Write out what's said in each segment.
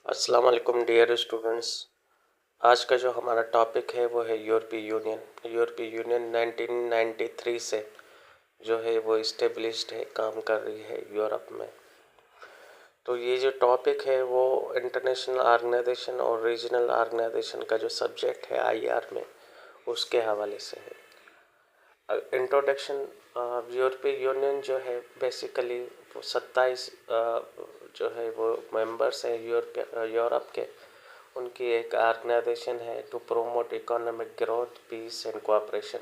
अस्सलाम वालेकुम dear students. आज का जो हमारा टॉपिक है वो है यूरोपीय यूनियन। यूरोपीय यूनियन 1993 से जो है वो इस्टेब्लिश्ड है, काम कर रही है यूरोप में। तो ये जो टॉपिक है वो इंटरनेशनल ऑर्गेनाइजेशन और रीजनल ऑर्गेनाइजेशन का जो सब्जेक्ट है आईआर में, उसके हवाले से है। इंट्रोडक्शन। यूरोपीय यूनियन जो है बेसिकली वो 27 जो है वो मेंबर्स हैं यूरोप के। उनकी एक ऑर्गेनाइजेशन है to promote economic growth, peace and cooperation.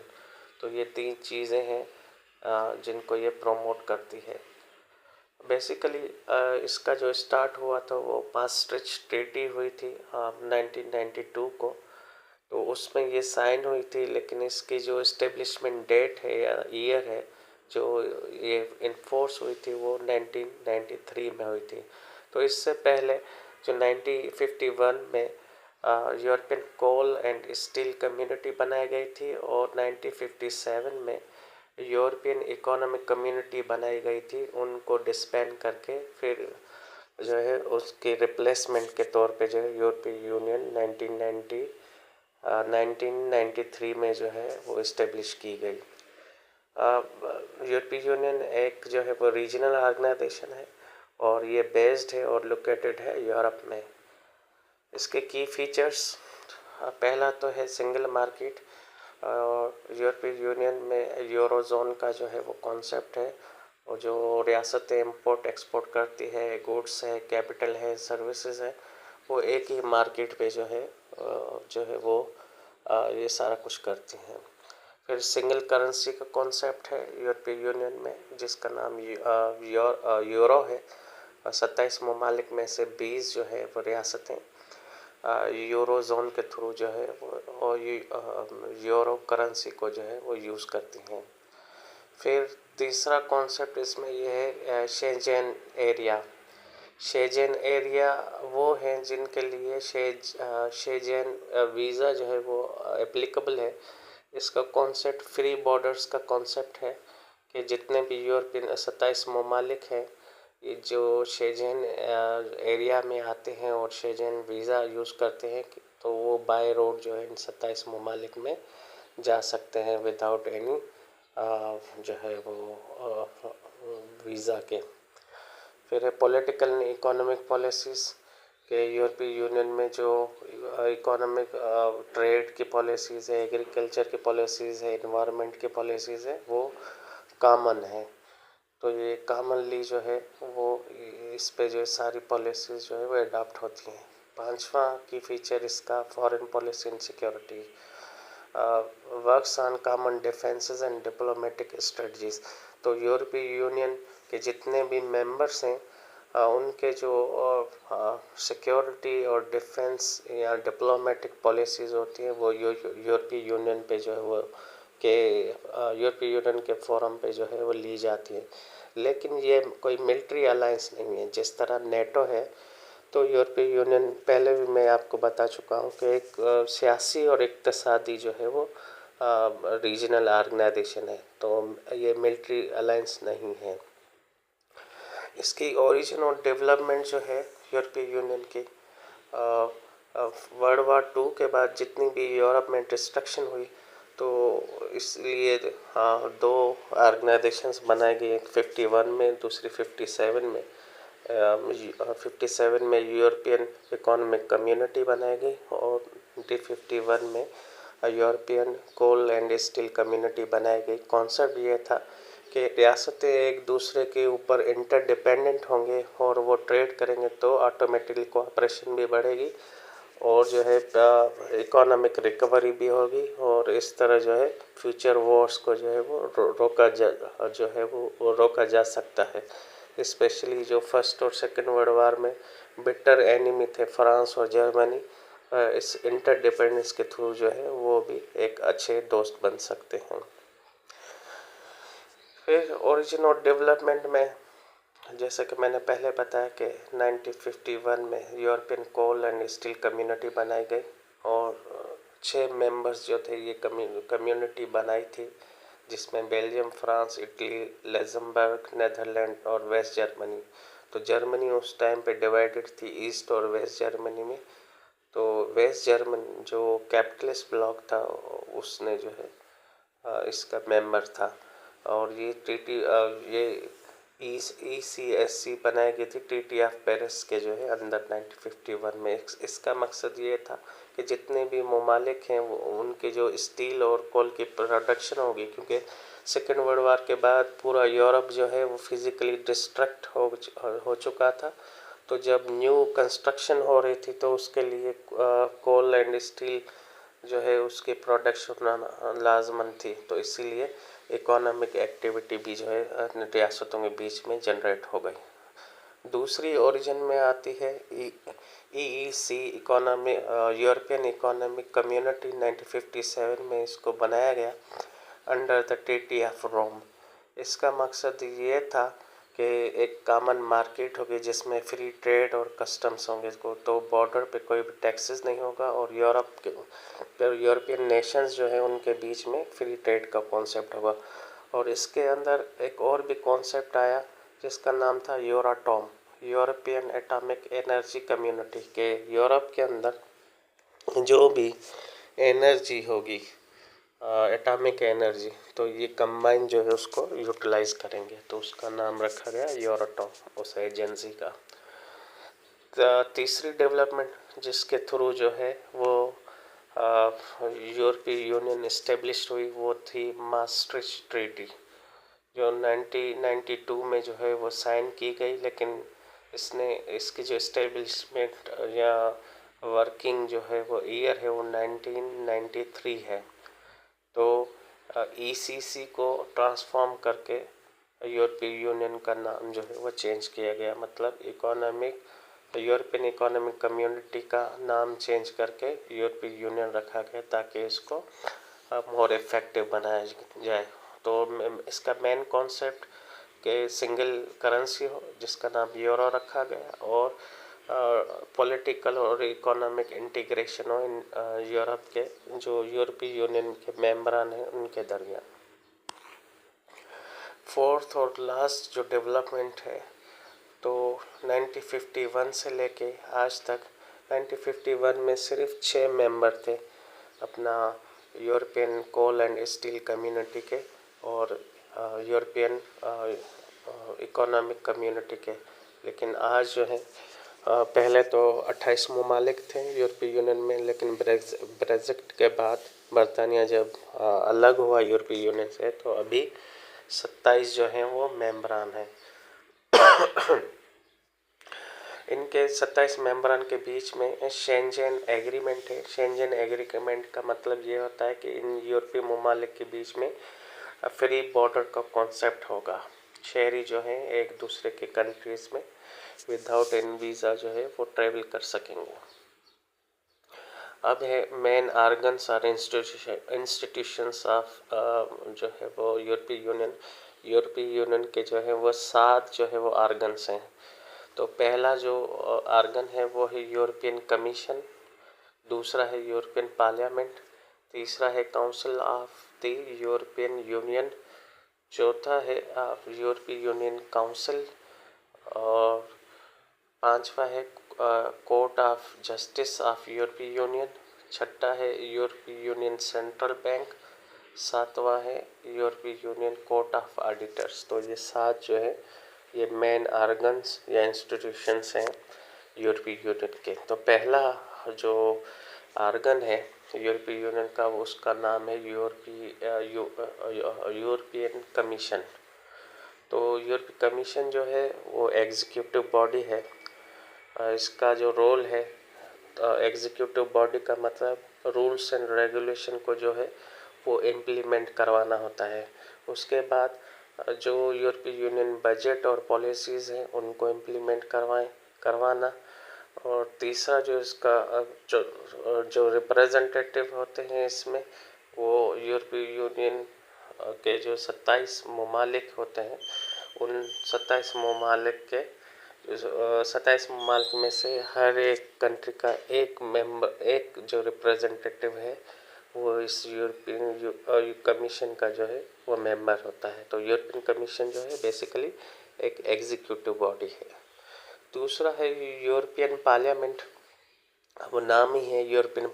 तो ये तीन चीज़ें हैं जिनको ये प्रोमोट करती है। बेसिकली इसका जो स्टार्ट हुआ था वो मास्ट्रिच ट्रीटी हुई थी 1992 को। तो उसमें ये साइन हुई थी, लेकिन इसकी जो इस्टेब्लिशमेंट डेट है या ईयर है जो ये इन्फोर्स हुई थी वो 1993 में हुई थी। तो इससे पहले जो 1951 में European coal and steel community बनाई गई थी और 1957 में यूरोपियन इकोनॉमिक कम्युनिटी बनाई गई थी। उनको डिस्बैंड करके फिर जो है उसके रिप्लेसमेंट के तौर पे जो है यूरोपीय यूनियन 1993 में जो है वो इस्टेब्लिश की गई। यूरोपीय यूनियन एक जो है वो रीजनल ऑर्गेनाइजेशन है और ये बेस्ड है और लोकेटेड है यूरोप में। इसके की फीचर्स, पहला तो है सिंगल मार्केट। यूरोपीय यूनियन में यूरोजोन का जो है वो कॉन्सेप्ट है, और जो रियासतें इंपोर्ट एक्सपोर्ट करती है, गुड्स है, कैपिटल है, सर्विसेज है, वो एक ही मार्केट पे जो है वो ये सारा कुछ करती हैं। फिर सिंगल करेंसी का कॉन्सेप्ट है यूरोपीय यूनियन में, जिसका नाम यूरो है। 27 ममालिक में से 20 जो है वो रियासतें यूरो जोन के थ्रू जो है वो यूरो करेंसी को जो है वो यूज़ करती हैं। फिर तीसरा कॉन्सेप्ट इसमें ये है शेंजेन एरिया। शेंजेन एरिया वो हैं जिनके लिए शेंजेन वीज़ा जो है वो एप्लीकेबल है। इसका कॉन्सेप्ट फ्री बॉर्डर्स का कॉन्सेप्ट है कि जितने भी यूरोपियन 27 ममालिक हैं ये जो शेंजेन एरिया में आते हैं और शेंजेन वीज़ा यूज़ करते हैं, तो वो बाय रोड जो है इन 27 ममालिक में जा सकते हैं विदाउट एनी जो है वो वीज़ा के। फिर है पॉलिटिकल एंड इकोनॉमिक पॉलिसीज़ के यूरोपीय यूनियन में जो इकोनॉमिक ट्रेड की पॉलिसीज़ है, एग्रीकल्चर की पॉलिसीज़ है, इन्वायरमेंट की पॉलिसीज़ है, वो कॉमन है। तो ये कॉमनली जो है वो इस पे जो सारी पॉलिसीज़ जो है वो अडॉप्ट होती हैं। पांचवा की फीचर इसका foreign policy and security works on common defences and diplomatic strategies. तो यूरोपीय यूनियन के जितने भी मेंबर्स हैं उनके जो सिक्योरिटी और डिफेंस या डिप्लोमेटिक पॉलिसीज़ होती हैं वो यूरोपीय यूनियन पे जो है वो यूरोपीय यूनियन के फोरम पे जो है वो ली जाती है। लेकिन ये कोई मिलिट्री अलायंस नहीं है जिस तरह नेटो है। तो यूरोपीय यूनियन पहले भी मैं आपको बता चुका हूँ कि एक सियासी और इक़्तिसादी जो है वो रीजनल ऑर्गेनाइजेशन है, तो ये मिलिट्री अलायंस नहीं है। इसकी ओरिजिन और डेवलपमेंट जो है यूरोपीय यूनियन की वर्ल्ड वॉर 2 के बाद जितनी भी यूरोप में डिस्ट्रक्शन हुई, तो इसलिए दो ऑर्गेनाइजेशंस बनाई गई, एक 51 में, दूसरी 57 में। 57 में यूरोपियन इकोनॉमिक कम्युनिटी बनाई गई और 51 में European coal and steel community बनाई गई। कॉन्सेप्ट ये था कि रियासतें एक दूसरे के ऊपर इंटरडिपेंडेंट होंगे और वो ट्रेड करेंगे तो ऑटोमेटिकली कोऑपरेशन भी बढ़ेगी और जो है इकोनॉमिक रिकवरी भी होगी, और इस तरह जो है फ्यूचर वॉर्स को जो है वो रोका जा सकता है। स्पेशली जो फर्स्ट और सेकंड वर्ल्ड वॉर में बिटर एनिमी थे फ्रांस और जर्मनी, इस इंटरडिपेंडेंस के थ्रू जो है वो भी एक अच्छे दोस्त बन सकते हैं। फिर ओरिजिन और डेवलपमेंट में जैसे कि मैंने पहले बताया कि 1951 में European coal and steel community बनाई गई और 6 मेंबर्स जो थे ये कम्युनिटी बनाई थी, जिसमें Belgium, France, Italy, Luxembourg, Netherland और वेस्ट जर्मनी। तो जर्मनी उस टाइम पे डिवाइडेड थी ईस्ट और वेस्ट जर्मनी में। तो वेस्ट जर्मनी जो कैपिटलिस्ट ब्लॉक था उसने जो है इसका मेंबर था। और ये ट्रीटी ये ECSC बनाई गई थी ट्रीटी ऑफ पेरिस के जो है अंदर 1951 में। इसका मकसद ये था कि जितने भी ममालिक हैं वो उनके जो स्टील और कोल की प्रोडक्शन होगी, क्योंकि सेकेंड वर्ल्ड वार के बाद पूरा यूरोप जो है वो फिजिकली डिस्ट्रक्ट हो चुका था। तो जब न्यू कंस्ट्रक्शन हो रही थी तो उसके लिए कोल एंड स्टील जो है उसकी प्रोडक्शन लाजमन थी। तो इसीलिए इकोनॉमिक एक्टिविटी भी जो है रियासतों के बीच में जनरेट हो गई। दूसरी ओरिजिन में आती है EEC economy European economic community 1957 में इसको बनाया गया under the treaty of Rome. इसका मकसद ये था कि एक कॉमन मार्केट होगी जिसमें फ्री ट्रेड और कस्टम्स होंगे को, तो बॉर्डर पे कोई भी टैक्सेस नहीं होगा और यूरोपियन नेशंस जो है उनके बीच में फ्री ट्रेड का कॉन्सेप्ट होगा। और इसके अंदर एक और भी कॉन्सेप्ट आया जिसका नाम था यूरोटॉम, यूरोपियन एटॉमिक एनर्जी कम्युनिटी के यूरोप के अंदर जो भी एनर्जी होगी एटॉमिक एनर्जी, तो ये कंबाइन जो है उसको यूटिलाइज करेंगे, तो उसका नाम रखा गया यूरोटॉम उस एजेंसी का। तीसरी डेवलपमेंट जिसके थ्रू जो है वो यूरोपीय यूनियन इस्टेब्लिश हुई वो थी maastricht ट्रीटी, जो 1992 में जो है वो साइन की गई। लेकिन इसकी जो इस्टेब्लिशमेंट या वर्किंग जो है वो ईयर है वो 1993 है। तो ECC को ट्रांसफॉर्म करके यूरोपीय यूनियन का नाम जो है वो चेंज किया गया, मतलब यूरोपियन इकोनॉमिक कम्युनिटी का नाम चेंज करके यूरोपीय यूनियन रखा गया ताकि इसको मोर इफेक्टिव बनाया जाए। तो इसका मेन कॉन्सेप्ट के सिंगल करेंसी हो जिसका नाम यूरो रखा गया और पॉलिटिकल और इकोनॉमिक इंटीग्रेशन हो यूरोप के जो यूरोपीय यूनियन के मेंबरान हैं उनके दरमियान। फोर्थ और लास्ट जो डेवलपमेंट है तो 1951 से लेके आज तक 1951 में सिर्फ 6 मेंबर थे अपना European coal and steel community के और यूरोपियन इकोनॉमिक कम्युनिटी के। लेकिन आज जो है पहले तो 28 ममालिक थे यूरोपीय यूनियन में, लेकिन ब्रेक्जिट के बाद बरतानिया जब अलग हुआ यूरोपीय यूनियन से तो अभी 27 जो हैं वो मेंबरान हैं। इनके 27 मेंबरान के बीच में शेंजन एग्रीमेंट है। शेंजन एग्रीमेंट का मतलब ये होता है कि इन यूरोपीय ममालिक के बीच में फ्री बॉर्डर का कॉन्सेप्ट होगा। शहरी जो हैं एक दूसरे के कंट्रीज में विदाउट एनी वीज़ा जो है वो ट्रेवल कर सकेंगे। अब है मेन आर्गन्स और इंस्टीट्यूशंस ऑफ जो है वो यूरोपीय यूनियन के जो है वो 7 जो है वो आर्गन्स हैं। तो पहला जो आर्गन है वो है यूरोपियन कमीशन, दूसरा है यूरोपियन पार्लियामेंट, तीसरा है council of the European union, चौथा है यूरोपीय यूनियन काउंसिल और पांचवा है कोर्ट ऑफ जस्टिस ऑफ यूरोपीय यूनियन, छठा है यूरोपीय यूनियन सेंट्रल बैंक, सातवां है यूरोपीय यूनियन कोर्ट ऑफ ऑडिटर्स। तो ये 7 जो है ये मेन आर्गन्स या इंस्टीट्यूशंस हैं यूरोपीय यूनियन के। तो पहला जो आर्गन है यूरोपीय यूनियन का वो उसका नाम है यूरोपियन कमीशन। तो यूरोपीय कमीशन जो है वो एग्जीक्यूटिव बॉडी है। इसका जो रोल है एग्जीक्यूटिव बॉडी का मतलब रूल्स एंड रेगुलेशन को जो है वो इम्प्लीमेंट करवाना होता है। उसके बाद जो यूरोपीय यूनियन बजट और पॉलिसीज़ हैं उनको इम्प्लीमेंट करवाना। और तीसरा जो इसका जो रिप्रेजेंटेटिव होते हैं इसमें वो यूरोपीय यूनियन के जो 27 ममालिक होते हैं उन 27 ममालिक के 27 ममालिक में से हर एक कंट्री का एक जो रिप्रेजेंटेटिव है वो इस यूरोपियन कमीशन का जो है वो मेंबर होता है। तो यूरोपियन कमीशन जो है बेसिकली एक एग्जीक्यूटिव बॉडी है। दूसरा है यूरोपियन पार्लियामेंट। वो नाम ही है यूरोपियन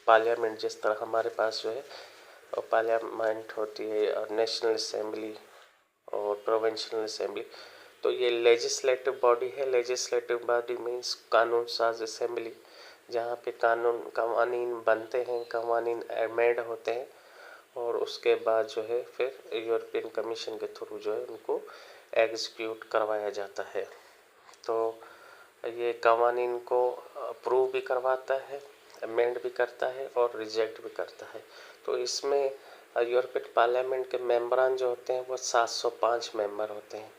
पार्लियामेंट, जिस तरह हमारे पास जो है पार्लियामेंट होती है और नेशनल असेंबली और प्रोविंशियल असेंबली। तो ये लेजिस्लेटिव बॉडी है। लेजिस्लेटिव बॉडी मीन्स कानून साज असेंबली, जहाँ पे कवानीन बनते हैं, कवानीन एमेंड होते हैं और उसके बाद जो है फिर यूरोपियन कमीशन के थ्रू जो है उनको एग्जीक्यूट करवाया जाता है। तो ये कवानीन को अप्रूव भी करवाता है, अमेंड भी करता है और रिजेक्ट भी करता है। तो इसमें यूरोपियन पार्लियामेंट के मेंबरान जो होते हैं वो 705 मेंबर होते हैं,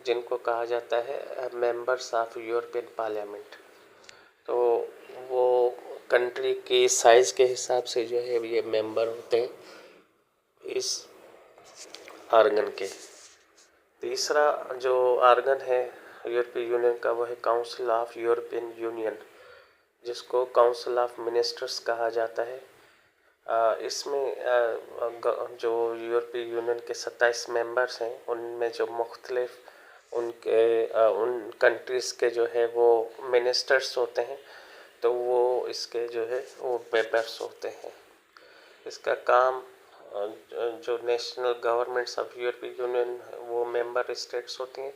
जिनको कहा जाता है मेंबर्स ऑफ यूरोपियन पार्लियामेंट। तो वो कंट्री के साइज़ के हिसाब से जो है ये मेंबर होते हैं इस आर्गन के। तीसरा जो आर्गन है यूरोपीय यूनियन का वो है काउंसिल ऑफ यूरोपियन यूनियन, जिसको काउंसिल ऑफ मिनिस्टर्स कहा जाता है। इसमें जो यूरोपीय यूनियन के 27 मेंबर्स हैं उनमें जो मुख्तलिफ उन कंट्रीज़ के जो है वो मिनिस्टर्स होते हैं, तो वो इसके जो है वो मेंबर्स होते हैं। इसका काम जो नेशनल गवर्नमेंट्स ऑफ यूरोपीय यूनियन वो मेंबर स्टेट्स होती हैं।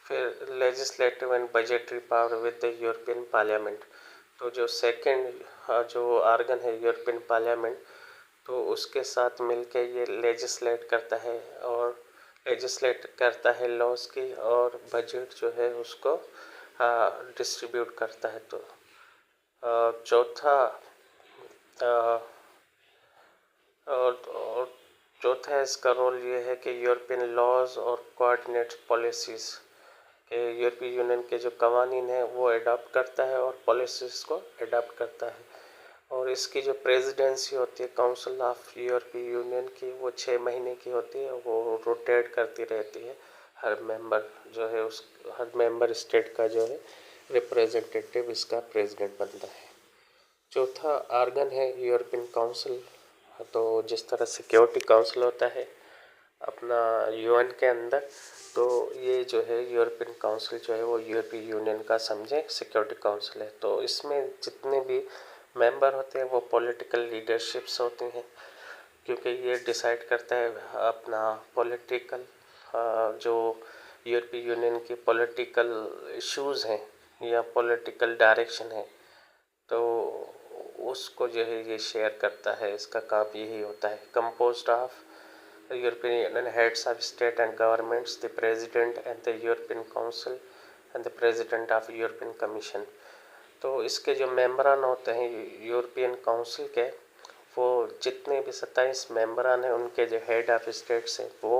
फिर legislative and budgetary power with the European parliament. तो जो सेकंड जो आर्गन है यूरोपियन पार्लियामेंट, तो उसके साथ मिलके ये लेजिस्लेट करता है और लेजिस्लेट करता है लॉज की, और बजट जो है उसको डिस्ट्रीब्यूट करता है। तो चौथा और चौथा इसका रोल ये है कि यूरोपियन लॉज और कोऑर्डिनेट पॉलिसीज़ के यूरोपीय यूनियन के जो कवानीन है वो अडॉप्ट करता है और पॉलिसीज़ को अडॉप्ट करता है। और इसकी जो प्रेसिडेंसी होती है काउंसिल ऑफ यूरोपीय यूनियन की, वो 6 महीने की होती है। वो रोटेट करती रहती है। हर मेंबर जो है हर मेंबर स्टेट का जो है रिप्रेजेंटेटिव इसका प्रेसिडेंट बनता है। चौथा आर्गन है यूरोपियन काउंसिल। तो जिस तरह सिक्योरिटी काउंसिल होता है अपना यूएन के अंदर, तो ये जो है यूरोपियन काउंसिल जो है वो यूरोपीय यूनियन का समझे सिक्योरिटी काउंसिल है। तो इसमें जितने भी मेंबर होते हैं वो पॉलिटिकल लीडरशिप्स होती हैं, क्योंकि ये डिसाइड करता है अपना पॉलिटिकल जो यूरोपीय यूनियन की पॉलिटिकल इश्यूज़ हैं या पॉलिटिकल डायरेक्शन है, तो उसको जो है ये शेयर करता है। इसका काम यही होता है। Composed of European Union heads of state and governments, the president and the European Council and the president of European Commission। तो इसके जो मेंबरान होते हैं यूरोपियन काउंसिल के, वो जितने भी 27 मेंबरान हैं उनके जो हेड ऑफ स्टेट्स हैं वो,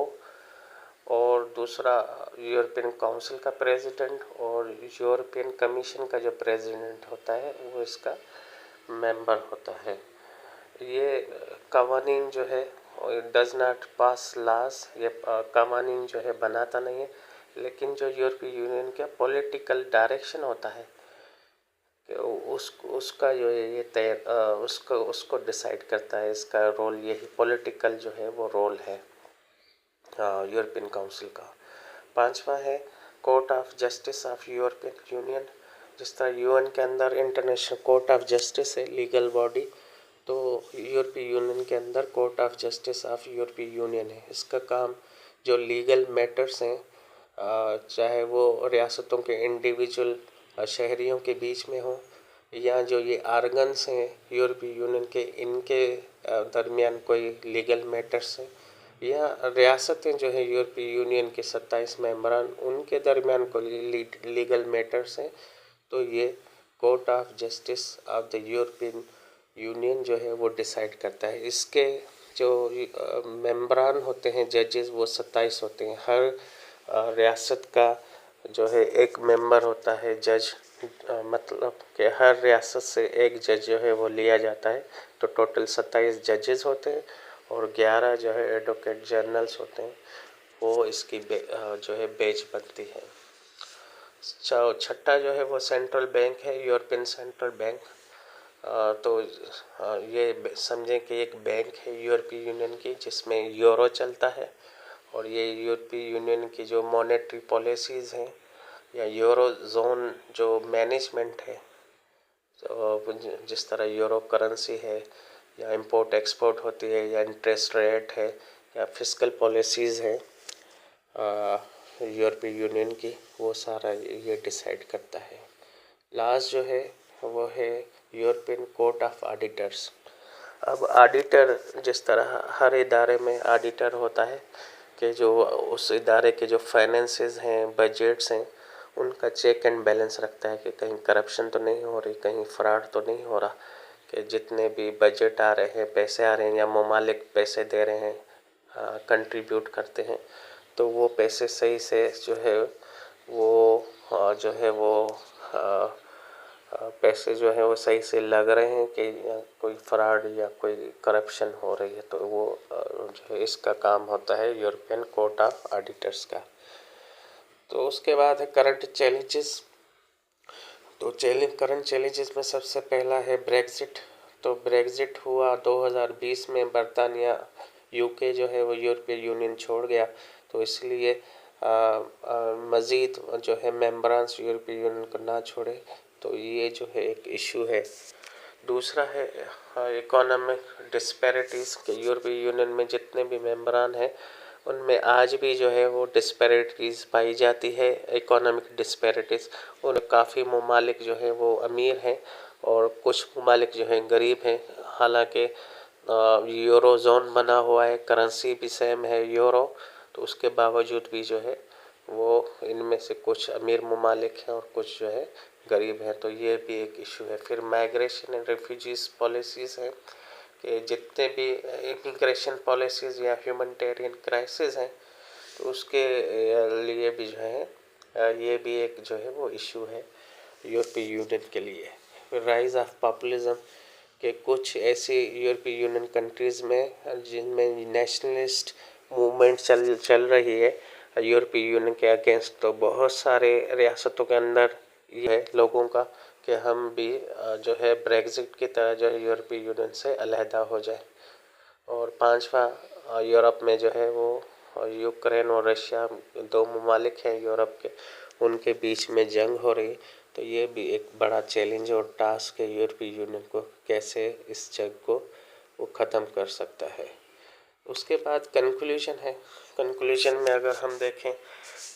और दूसरा यूरोपियन काउंसिल का प्रेसिडेंट और यूरोपियन कमीशन का जो प्रेसिडेंट होता है वो इसका मेंबर होता है। ये कवानीन जो है डज नॉट पास लॉज, ये कवानीन जो है बनाता नहीं है, लेकिन जो यूरोपीय यूनियन का पॉलिटिकल डायरेक्शन होता है उसका जो है ये उसको डिसाइड करता है। इसका रोल यही पॉलिटिकल जो है वो रोल है यूरोपियन काउंसिल का। पांचवा है court of justice of European union. जिस तरह यूएन के अंदर इंटरनेशनल कोर्ट ऑफ जस्टिस है लीगल बॉडी, तो यूरोपीय यूनियन के अंदर कोर्ट ऑफ जस्टिस ऑफ यूरोपीय यूनियन है। इसका काम जो लीगल मैटर्स हैं, चाहे वो रियासतों के इंडिविजुअल शहरियों के बीच में हो, या जो ये आर्गन्स हैं यूरोपीय यूनियन के, इनके दरमियान कोई लीगल मैटर्स हैं, या रियासतें जो है यूरोपीय यूनियन के 27 मेंबरान उनके दरमियान कोई लीगल मैटर्स हैं, तो ये court of justice of the European union जो है वो डिसाइड करता है। इसके जो मेंबरान होते हैं जजेस वो 27 होते हैं। हर रियासत का जो है एक मेंबर होता है जज, मतलब कि हर रियासत से एक जज जो है वो लिया जाता है। तो टोटल 27 जजेस होते हैं और 11 जो है एडवोकेट जनरल्स होते हैं। वो इसकी जो है बेंच बनती है। छठा जो है वो सेंट्रल बैंक है, यूरोपियन सेंट्रल बैंक। तो ये समझें कि एक बैंक है यूरोपीय यूनियन की जिसमें यूरो चलता है, और ये यूरोपीय यूनियन की जो मॉनेटरी पॉलिसीज़ हैं या यूरो जोन जो मैनेजमेंट है, तो जिस तरह यूरो करेंसी है या इंपोर्ट एक्सपोर्ट होती है या इंटरेस्ट रेट है या फिस्कल पॉलिसीज़ है यूरोपीय यूनियन की, वो सारा ये डिसाइड करता है। लास्ट जो है वो है यूरोपियन कोर्ट ऑफ ऑडिटर्स। अब ऑडिटर, जिस तरह हर इदारे में ऑडिटर होता है कि जो उस इदारे के जो फाइनेंसेस हैं, बजट्स हैं, उनका चेक एंड बैलेंस रखता है कि कहीं करप्शन तो नहीं हो रही, कहीं फ्रॉड तो नहीं हो रहा, कि जितने भी बजट आ रहे हैं, पैसे आ रहे हैं या ममालिक पैसे दे रहे हैं, कंट्रीब्यूट करते हैं, तो वो पैसे सही से जो है वो पैसे जो है वो सही से लग रहे हैं कि कोई फ्रॉड या कोई करप्शन हो रही है, तो वो जो है इसका काम होता है यूरोपियन कोर्ट ऑफ ऑडिटर्स का। तो उसके बाद है करंट चैलेंजेस। तो करंट चैलेंजेस में सबसे पहला है ब्रेक्जिट। तो ब्रेक्जिट हुआ 2020 में, बरतानिया यूके जो है वो यूरोपीय यूनियन छोड़ गया, तो इसलिए मज़ीद जो है मेंबरान्स यूरोपीय यूनियन को ना छोड़े, तो ये जो है एक इशू है। दूसरा है इकोनॉमिक डिस्पैरिटीज़ के यूरोपीय यूनियन में जितने भी मेंबरान हैं उनमें आज भी जो है वो डिस्पैरिटीज़ पाई जाती है, इकोनॉमिक डिस्पैरिटीज़। और काफ़ी ममालिक जो है वो अमीर हैं और कुछ ममालिक जो हैं गरीब हैं। हालांकि यूरो जोन बना हुआ है, करेंसी भी सेम है यूरो, तो उसके बावजूद भी जो है वो इनमें से कुछ अमीर ममालिक हैं और कुछ जो है गरीब हैं, तो ये भी एक इशू है। फिर माइग्रेशन एंड रेफ्यूजीज पॉलिसीज़ हैं कि जितने भी इमिग्रेशन पॉलिसीज़ या ह्यूमनिटेरियन क्राइसिस हैं, तो उसके लिए भी जो है ये भी एक जो है वो इशू है यूरोपीय यूनियन के लिए। फिर राइज ऑफ पॉपुलिज्म के कुछ ऐसी यूरोपीय यूनियन कंट्रीज़ में जिनमें नेशनलिस्ट मूवमेंट चल रही है यूरोपीय यूनियन के अगेंस्ट, तो बहुत सारे रियासतों के अंदर ये है लोगों का कि हम भी जो है ब्रेक्जिट की तरह जो है यूरोपीय यूनियन से अलहदा हो जाए। और पांचवा यूरोप में जो है वो यूक्रेन और रशिया, दो ममालिक हैं यूरोप के, उनके बीच में जंग हो रही, तो ये भी एक बड़ा चैलेंज और टास्क है यूरोपीय यूनियन को, कैसे इस जंग को वो ख़त्म कर सकता है। उसके बाद कंक्लूजन है। कंक्लूजन में अगर हम देखें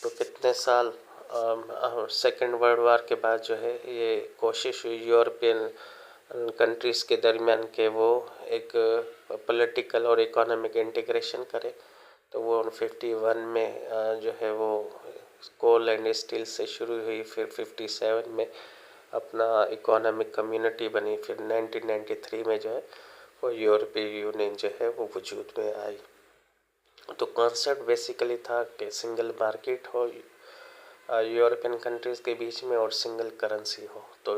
तो कितने साल सेकेंड वर्ल्ड वार के बाद जो है ये कोशिश हुई यूरोपियन कंट्रीज़ के दरमियान के वो एक पॉलिटिकल और इकोनॉमिक इंटीग्रेशन करे, तो वो 51 में जो है वो कोल एंड स्टील से शुरू हुई, फिर 57 में अपना इकोनॉमिक कम्युनिटी बनी, फिर 1993 में जो है वो यूरोपीय यूनियन जो है वो वजूद में आई। तो कॉन्सेप्ट बेसिकली था कि सिंगल मार्केट हो यूरोपियन कंट्रीज़ के बीच में और सिंगल करेंसी हो, तो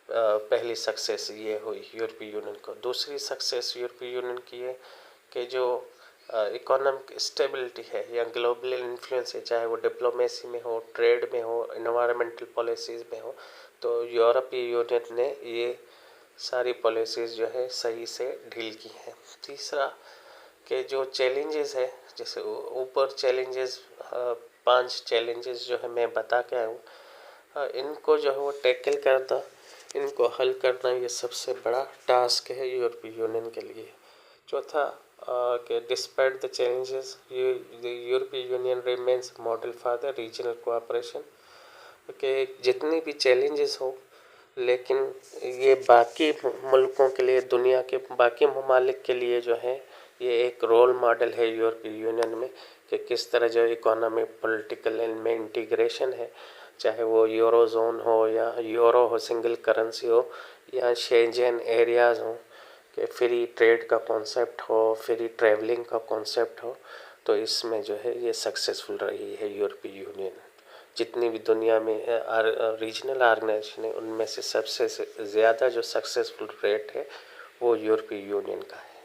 पहली सक्सेस ये हुई यूरोपीय यूनियन को। दूसरी सक्सेस यूरोपीय यूनियन की है कि जो इकोनॉमिक स्टेबिलिटी है या ग्लोबल इन्फ्लुएंस है, चाहे वो डिप्लोमेसी में हो, ट्रेड में हो, इन्वायरमेंटल पॉलिसीज़ में हो, तो यूरोपीय यूनियन ने ये सारी पॉलिसीज़ जो है सही से डील की हैं। तीसरा के जो चैलेंजेस है, जैसे ऊपर चैलेंजेस 5 चैलेंजेस जो है मैं बता के आया हूँ, इनको जो है वो टैकल करना, इनको हल करना ये सबसे बड़ा टास्क है यूरोपीय यूनियन के लिए। चौथा कि डिस्पाइट द चैलेंजेस यूरोपीय union remains model for the regional cooperation, कि जितनी भी चैलेंजेस हो लेकिन ये बाकी मुल्कों के लिए, दुनिया के बाकी ममालिक के लिए जो है ये एक रोल मॉडल है यूरोपीय यूनियन में, कि किस तरह जो इकोनॉमिक पॉलिटिकल में इंटीग्रेशन है, चाहे वो यूरो जोन हो या यूरो हो, सिंगल करेंसी हो, या शेंजन एरियाज़ हो, कि फ्री ट्रेड का कॉन्सेप्ट हो, फ्री ट्रैवलिंग का कॉन्सेप्ट हो, तो इसमें जो है ये सक्सेसफुल रही है यूरोपीय यूनियन। जितनी भी दुनिया में रीजनल ऑर्गेनाइजेशन है उनमें से सबसे ज़्यादा जो सक्सेसफुल रेट है वो यूरोपीय यूनियन का है।